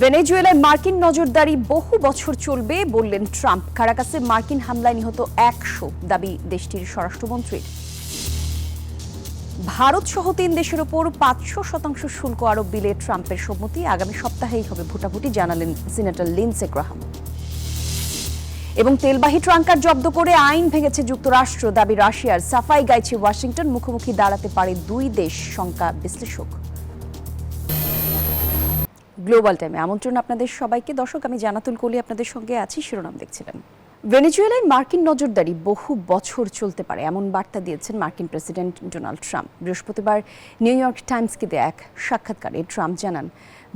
ভেনেজুয়েলায় মার্কিন নজরদারি বহু বছর চলবে বললেন ট্রাম্প। কারাকাসে মার্কিন হামলায় নিহত 100 দাবি দেশটির স্বরাষ্ট্রমন্ত্রীর। ভারত সহ 3 দেশের ওপর 500% শুল্ক আরোপ বিলে ট্রাম্পের সম্মতি। আগামী সপ্তাহেই হবে ভোটাভুটি, জানালেন সিনেটর লিন্ডসে গ্রাহাম। এবং তেলবাহী ট্রাঙ্কার জব্দ করে আইন ভেঙেছে যুক্তরাষ্ট্র, দাবি রাশিয়ার। সাফাই গাইছে ওয়াশিংটন, মুখোমুখি দাঁড়াতে পারে দুই দেশ, শঙ্কা বিশ্লেষক। গ্লোবাল টাইমে আমন্ত্রণ আপনাদের সবাইকে। দর্শক, আমি জানাতুল কলি আপনাদের সঙ্গে আছি। শিরোনাম দেখছিলেন। ভেনেজুয়েলায় মার্কিন নজরদারি বহু বছর চলতে পারে, এমন বার্তা দিয়েছেন মার্কিন প্রেসিডেন্ট ডোনাল্ড ট্রাম্প। বৃহস্পতিবার নিউ ইয়র্ক টাইমসকে দেয়া এক সাক্ষাৎকারে ট্রাম্প জানান,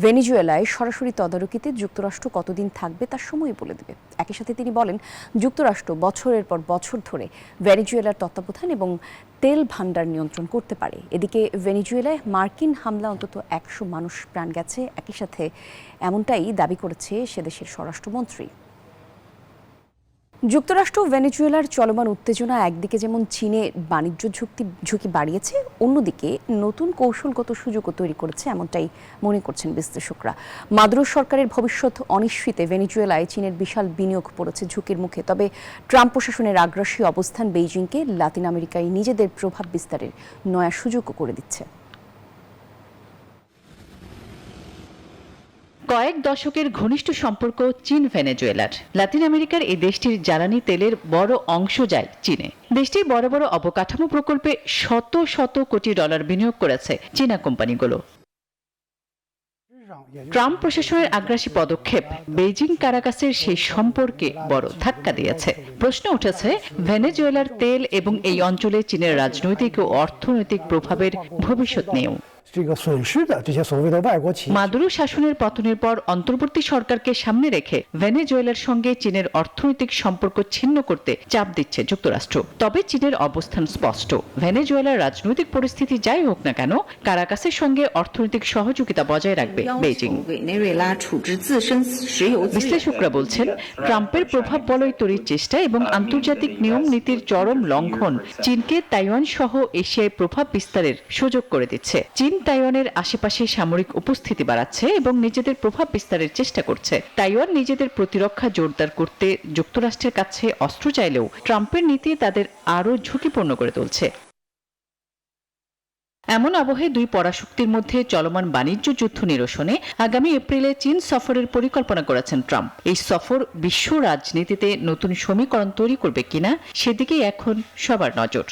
ভেনেজুয়েলায় সরাসরি তদারকিতে যুক্তরাষ্ট্র কতদিন থাকবে তার সময় বলে দেবে। একই সাথে তিনি বলেন, যুক্তরাষ্ট্র বছরের পর বছর ধরে ভেনেজুয়েলার তত্ত্বাবধান এবং তেল ভাণ্ডার নিয়ন্ত্রণ করতে পারে। এদিকে ভেনেজুয়েলায় মার্কিন হামলা অন্তত 100 মানুষ প্রাণ গেছে, একই সাথে এমনটাই দাবি করেছে সেদেশের স্বরাষ্ট্রমন্ত্রী। যুক্তরাষ্ট্র ভেনেজুয়েলার চলমান উত্তেজনা একদিকে যেমন চীনে বাণিজ্য ঝুঁকি বাড়িয়েছে, অন্যদিকে নতুন কৌশলগত সুযোগও তৈরি করেছে, এমনটাই মনে করছেন বিশ্লেষকরা। মাদুরো সরকারের ভবিষ্যৎ অনিশ্চিতে ভেনেজুয়েলায় চীনের বিশাল বিনিয়োগ পড়েছে ঝুঁকির মুখে। তবে ট্রাম্প প্রশাসনের আগ্রাসী অবস্থান বেইজিংকে লাতিন আমেরিকায় নিজেদের প্রভাব বিস্তারের নয়া সুযোগও করে দিচ্ছে। কয়েক দশকের ঘনিষ্ঠ সম্পর্ক চীন ভেনেজুয়েলার। লাতিন আমেরিকার এই দেশটির জ্বালানি তেলের বড় অংশ যায় চীনে। দেশটির বড় বড় অবকাঠামো প্রকল্পে শত শত কোটি ডলার বিনিয়োগ করেছে চীনা কোম্পানিগুলো। ট্রাম্প প্রশাসনের আগ্রাসী পদক্ষেপ বেইজিং কারাকাসের সেই সম্পর্কে বড় ধাক্কা দিয়েছে। প্রশ্ন উঠেছে, ভেনেজুয়েলার তেল এবং এই অঞ্চলে চীনের রাজনৈতিক ও অর্থনৈতিক প্রভাবের ভবিষ্যৎ নিয়েও। মাদুরো শাসনের পতনের পর অন্তর্বর্তী সরকারকে সামনে রেখে ভেনেজুয়েলার সঙ্গে চীনের অর্থনৈতিক সম্পর্ক ছিন্ন করতে চাপ দিচ্ছে যুক্তরাষ্ট্র। তবে চীনের অবস্থান স্পষ্ট, ভেনেজুয়েলার রাজনৈতিক পরিস্থিতি যাই হোক না কেন, কারাকাসের সঙ্গে অর্থনৈতিক সহযোগিতা বজায় রাখবে বেইজিং। বিশ্লেষকরা বলছেন, ট্রাম্পের প্রভাব বলয় তৈরির চেষ্টা এবং আন্তর্জাতিক নিয়ম নীতির চরম লঙ্ঘন চীনকে তাইওয়ান সহ এশিয়ায় প্রভাব বিস্তারের সুযোগ করে দিচ্ছে। চীন তাইওয়ানের আশেপাশে সামরিক উপস্থিতি বাড়াচ্ছে এবং নিজেদের প্রভাব বিস্তারের চেষ্টা করছে। তাইওয়ান নিজেদের প্রতিরক্ষা জোরদার করতে যুক্তরাষ্ট্রের কাছে অস্ত্র চাইলেও ট্রাম্পের নীতি তাদের আরও ঝুঁকিপূর্ণ করে তুলছে। এমন আবহে দুই পরাশক্তির মধ্যে চলমান বাণিজ্য যুদ্ধ নিরসনে আগামী এপ্রিলে চীন সফরের পরিকল্পনা করেছেন ট্রাম্প। এই সফর বিশ্ব রাজনীতিতে নতুন সমীকরণ তৈরি করবে কিনা সেদিকেই এখন সবার নজর।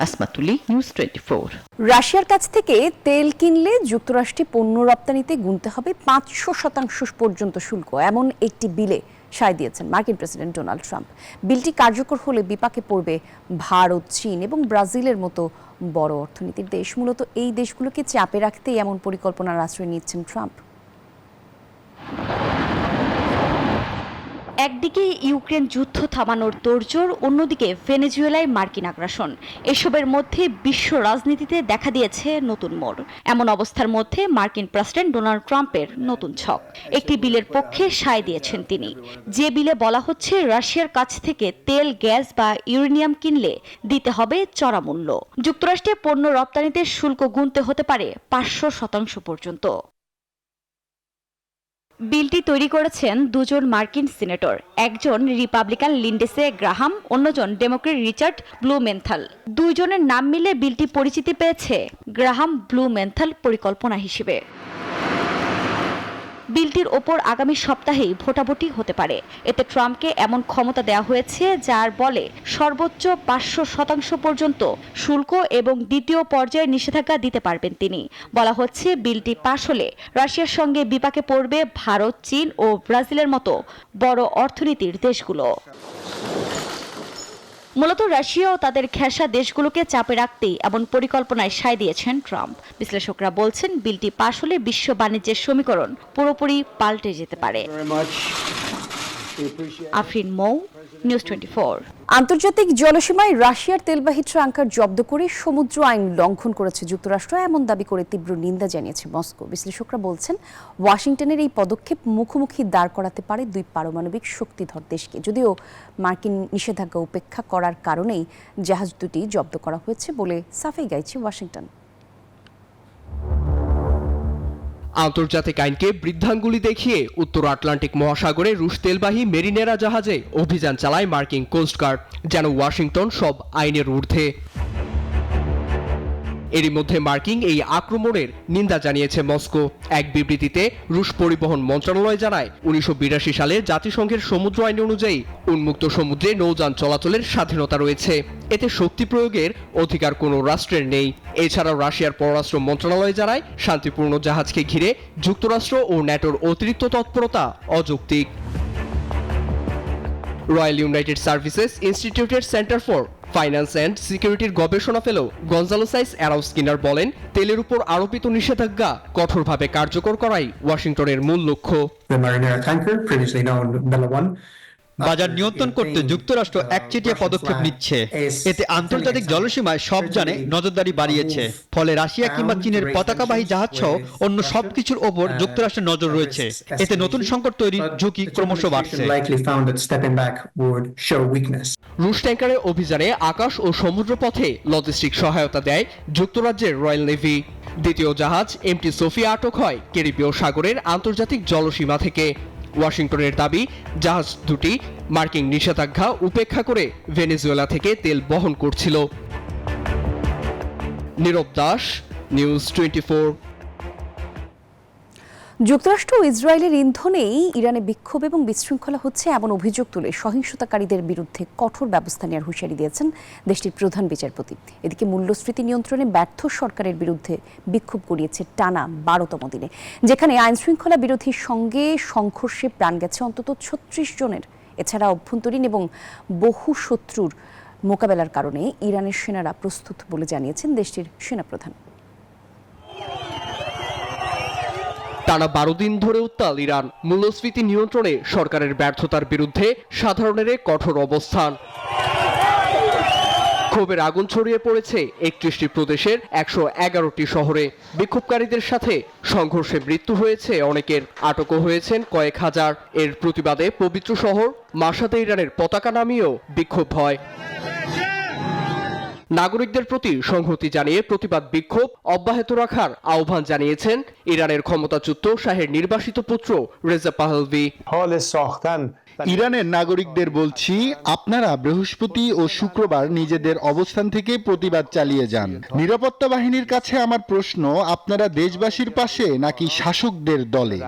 আসমাতুলি, নিউজ 24। রাশিয়ার কাছ থেকে তেল কিনলে যুক্তরাষ্ট্রে পণ্য রপ্তানিতে গুনতে হবে 500% পর্যন্ত শুল্ক, এমন একটি বিলে সায় দিয়েছেন মার্কিন প্রেসিডেন্ট ডোনাল্ড ট্রাম্প। বিলটি কার্যকর হলে বিপাকে পড়বে ভারত, চীন এবং ব্রাজিলের মতো বড় অর্থনীতির দেশ। মূলত এই দেশগুলোকে চাপে রাখতেই এমন পরিকল্পনার আশ্রয় নিচ্ছেন ট্রাম্প। একদিকে ইউক্রেন যুদ্ধ থামানোর তোড়জোড়, অন্যদিকে ভেনেজুয়েলায় মার্কিন আগ্রাসন। এসবের মধ্যে বিশ্ব রাজনীতিতে দেখা দিয়েছে নতুন মোড়। এমন অবস্থার মধ্যে মার্কিন প্রেসিডেন্ট ডোনাল্ড ট্রাম্পের নতুন ছক। একটি বিলের পক্ষে সায় দিয়েছেন তিনি, যে বিলে বলা হচ্ছে রাশিয়ার কাছ থেকে তেল, গ্যাস বা ইউরেনিয়াম কিনলে দিতে হবে চড়া মূল্য। যুক্তরাষ্ট্রে পণ্য রপ্তানিতে শুল্ক গুনতে হতে পারে 500% পর্যন্ত। বিলটি তৈরি করেছেন দুজন মার্কিন সিনেটর, একজন রিপাবলিকান লিন্ডসে গ্রাহাম, অন্যজন ডেমোক্রেট রিচার্ড ব্লুমেন্থাল। দুইজনের নাম মিলে বিলটি পরিচিতি পেয়েছে গ্রাহাম ব্লুমেন্থাল পরিকল্পনা হিসেবে। বিলটির ওপর আগামী সপ্তাহেই ভোটাভুটি হতে পারে। এতে ট্রাম্পকে এমন ক্ষমতা দেওয়া হয়েছে যার বলে সর্বোচ্চ 500% পর্যন্ত শুল্ক এবং দ্বিতীয় পর্যায়ে নিষেধাজ্ঞা দিতে পারবেন তিনি। বলা হচ্ছে, বিলটি পাশ হলে রাশিয়ার সঙ্গে বিপাকে পড়বে ভারত, চীন ও ব্রাজিলের মতো বড় অর্থনীতির দেশগুলো। মূলত রাশিয়া ও তাদের ঘেঁষা দেশগুলোকে চাপে রাখতেই এমন পরিকল্পনায় সায় দিয়েছেন ট্রাম্প। বিশ্লেষকরা বলছেন, বিলটি পাশ হলে বিশ্ব বাণিজ্যের সমীকরণ পুরোপুরি পাল্টে যেতে পারে। আফরিন মৌ, নিউজ 24। আন্তর্জাতিক জলসীমায় রাশিয়ার তেলবাহী ট্যাঙ্কার জব্দ করে সমুদ্র আইন লঙ্ঘন করেছে যুক্তরাষ্ট্র, এমন দাবি করে তীব্র নিন্দা জানিয়েছে মস্কো। বিশ্লেষকরা বলছেন, ওয়াশিংটনের এই পদক্ষেপ মুখোমুখি দাঁড় করাতে পারে দুই পারমাণবিক শক্তিধর দেশকে। যদিও মার্কিন নিষেধাজ্ঞা উপেক্ষা করার কারণেই জাহাজ দুটি জব্দ করা হয়েছে বলে সাফাই গাইছে ওয়াশিংটন। আন্তর্জাতিক আইনকে বৃদ্ধাঙ্গুলি দেখিয়ে উত্তর আটলান্টিক মহাসাগরে রুশ তেলবাহী মেরিনেরা জাহাজে অভিযান চালায় মার্কিন কোস্টগার্ড, যেন ওয়াশিংটন সব আইনের ঊর্ধ্বে। এরই মধ্যে মার্কিন এই আক্রমণের নিন্দা জানিয়েছে মস্কো। এক বিবৃতিতে রুশ পরিবহন মন্ত্রণালয় জানায়, 1982 সালে জাতিসংঘের সমুদ্র আইন অনুযায়ী উন্মুক্ত সমুদ্রে নৌযান চলাচলের স্বাধীনতা রয়েছে। এতে শক্তি প্রয়োগের অধিকার কোনো রাষ্ট্রের নেই। এছাড়াও রাশিয়ার পররাষ্ট্র মন্ত্রণালয় জানায়, শান্তিপূর্ণ জাহাজকে ঘিরে যুক্তরাষ্ট্র ও ন্যাটোর অতিরিক্ত তৎপরতা অযৌক্তিক। রয়্যাল ইউনাইটেড সার্ভিসেস ইনস্টিটিউটের সেন্টার ফর ফাইন্যান্স অ্যান্ড সিকিউরিটির গবেষণা ফেলো গনজালো সাইস অ্যারাউস্কিনার বলেন, তেলের উপর আরোপিত নিষেধাজ্ঞা কঠোরভাবে কার্যকর করাই ওয়াশিংটনের মূল লক্ষ্য। বাজার নিয়ন্ত্রণ করতে যুক্তরাষ্ট্র একচেটিয়া পদক্ষেপ নিচ্ছে। এতে আন্তর্জাতিক জলসীমায় সব জানে নজরদারি বাড়িয়েছে। ফলে রাশিয়া কিংবা চীনের পতাকাবাহী জাহাজ সহ অন্য সবকিছুর ওপর যুক্তরাষ্ট্রের নজর রয়েছে। এতে নতুন সংকট তৈরির ঝুঁকি ক্রমশ বাড়ছে। রুশ ট্যাঙ্কারের অভিযানে আকাশ ও সমুদ্র পথে লজিস্টিক সহায়তা দেয় যুক্তরাজ্যের রয়্যাল নেভি। দ্বিতীয় জাহাজ এমটি সোফিয়া আটক হয় ক্যারিবীয় সাগরের আন্তর্জাতিক জলসীমা থেকে। ওয়াশিংটনের দাবি, জাহাজ দুটি মার্কিন নিষেধাজ্ঞা উপেক্ষা করে ভেনেজুয়েলা থেকে তেল বহন করছিল। নীরব দাস, নিউজ 24। যুক্তরাষ্ট্র ও ইসরায়েলের ইন্ধনেই ইরানে বিক্ষোভ এবং বিশৃঙ্খলা হচ্ছে এমন অভিযোগ তুলে সহিংসতাকারীদের বিরুদ্ধে কঠোর ব্যবস্থা নেওয়ার হুঁশিয়ারি দিয়েছেন দেশটির প্রধান বিচারপতি। এদিকে মূল্যস্ফীতি নিয়ন্ত্রণে ব্যর্থ সরকারের বিরুদ্ধে বিক্ষোভ গড়িয়েছে টানা 12তম দিনে, যেখানে আইনশৃঙ্খলা বিরোধীর সঙ্গে সংঘর্ষে প্রাণ গেছে অন্তত 36 জনের। এছাড়া অভ্যন্তরীণ এবং বহু শত্রুর মোকাবেলার কারণে ইরানের সেনারা প্রস্তুত বলে জানিয়েছেন দেশটির সেনাপ্রধান। টানা 12 দিন ধরে উত্তাল ইরান। মূল্যস্ফীতি নিয়ন্ত্রণে সরকারের ব্যর্থতার বিরুদ্ধে সাধারণের কঠোর অবস্থান। ক্ষোভের আগুন ছড়িয়ে পড়েছে 31টি প্রদেশের 111টি শহরে। বিক্ষোভকারীদের সাথে সংঘর্ষে মৃত্যু হয়েছে অনেকের, আটকও হয়েছেন কয়েক হাজার। এর প্রতিবাদে পবিত্র শহর মাশহাদে ইরানের পতাকা নামিয়েও বিক্ষোভ হয়। নাগরিকদের প্রতি সংহতি জানিয়ে প্রতিবাদ বিক্ষোভ অব্যাহত রাখার আহ্বান জানিয়েছেন ইরানের ক্ষমতাচ্যুত শাহের নির্বাসিত পুত্র রেজা পাহলভি। ইরানের নাগরিকদের বলছি, আপনারা বৃহস্পতি ও শুক্রবার নিজেদের অবস্থান থেকে প্রতিবাদ চালিয়ে যান। নিরাপত্তা বাহিনীর কাছে আমার প্রশ্ন, আপনারা দেশবাসীর পাশে নাকি শাসকদের দলে?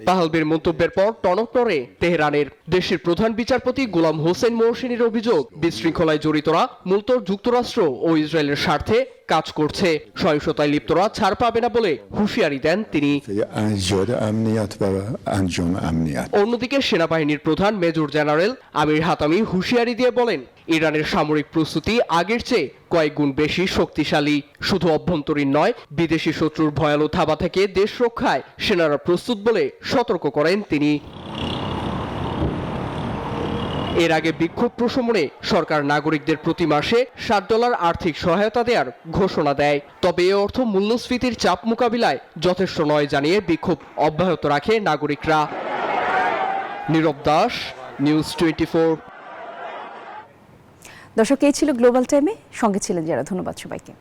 পাহলভির মন্তব্যের পর টনক নড়ে তেহরানের। দেশের প্রধান বিচারপতি গোলাম হোসেন মোহসিনের অভিযোগ, বিশৃঙ্খলায় জড়িতরা মূলত যুক্তরাষ্ট্র ও ইসরায়েলের স্বার্থে কাজ করছে। সহিংসতায় লিপ্তরা ছাড় পাবে না বলে হুঁশিয়ারি দেন তিনি। অন্যদিকে সেনাবাহিনীর প্রধান মেজর জেনারেল আমির হাতামি হুঁশিয়ারি দিয়ে বলেন, ইরানের সামরিক প্রস্তুতি আগের চেয়ে কয়েক গুণ বেশি শক্তিশালী। শুধু অভ্যন্তরীণ নয়, বিদেশি শত্রুর ভয়ালো থাবা থেকে দেশ রক্ষায় সেনারা প্রস্তুত বলে সতর্ক করেন তিনি। এর আগে বিক্ষোভ প্রশমনে সরকার নাগরিকদের প্রতি মাসে $7 আর্থিক সহায়তা দেওয়ার ঘোষণা দেয়। তবে এ অর্থ মূল্যস্ফীতির চাপ মোকাবিলায় যথেষ্ট নয় জানিয়ে বিক্ষোভ অব্যাহত রাখে নাগরিকরা। নীরব দাস, নিউজ 24। দর্শক, এই ছিল গ্লোবাল টাইমে, সঙ্গে ছিলেন যারা। ধন্যবাদ সবাইকে।